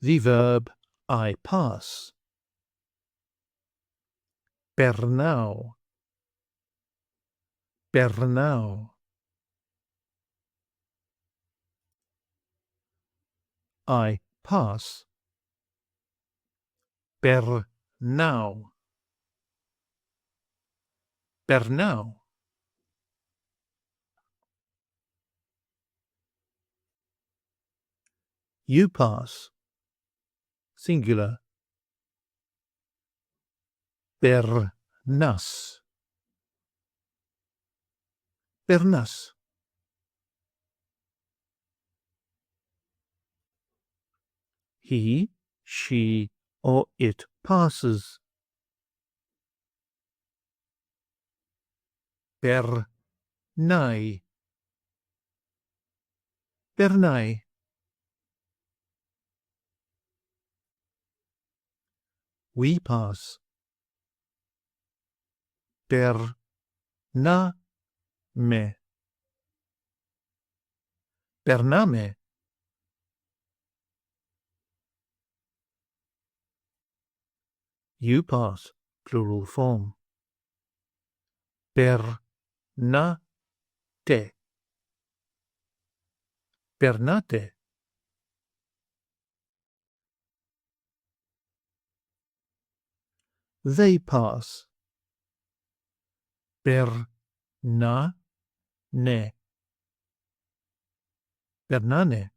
the verb I pass. Περνάω. Περνάω. I pass. Περνάω. Περνάω. You pass. Singular. Περνάς. Περνάς. He, she, or it passes. Περνάει. Περνάει. We pass. Περνάμε. Περνάμε. You pass. Plural form. Περνάτε. Περνάτε. They pass. Περνάνε. Περνάνε.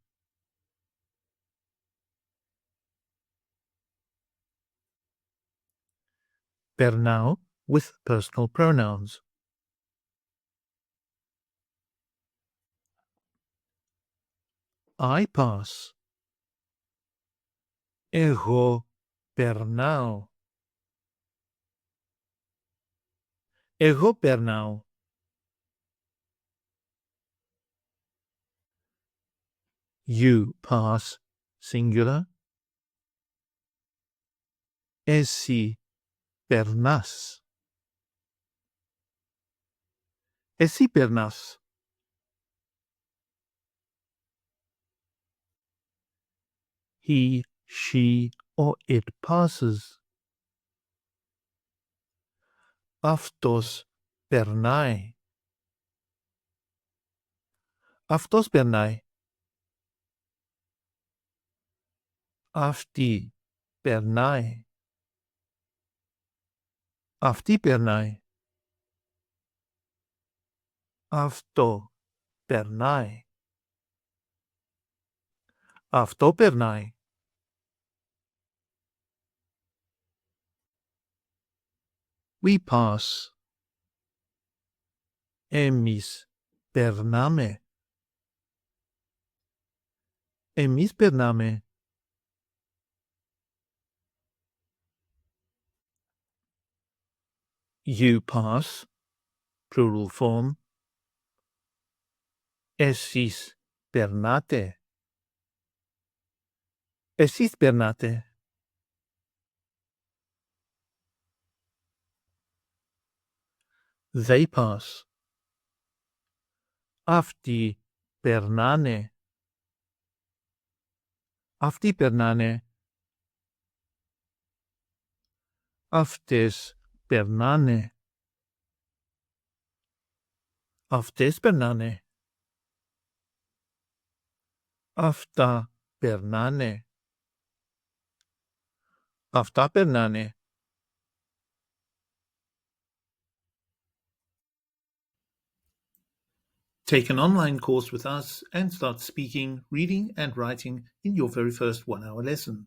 Περνάω with personal pronouns. I pass. Εγώ περνάω. Εγώ περνάω. You pass. Singular. Εσύ περνάς. Εσύ περνάς. He, she, or it passes. Αυτός περνάει. Αυτός περνάει. Αυτή περνάει. Αυτή περνάει. Αυτό περνάει. Αυτό περνάει. We pass. Εμείς περνάμε. Εμείς περνάμε. You pass. Plural form. Εσείς περνάτε. Εσείς περνάτε. They pass. Αυτοί περνάνε. Αυτοί περνάνε. Αυτές περνάνε. Αυτές περνάνε. Αυτά περνάνε. Αυτά περνάνε. Take an online course with us and start speaking, reading and writing in your very first 1-hour lesson.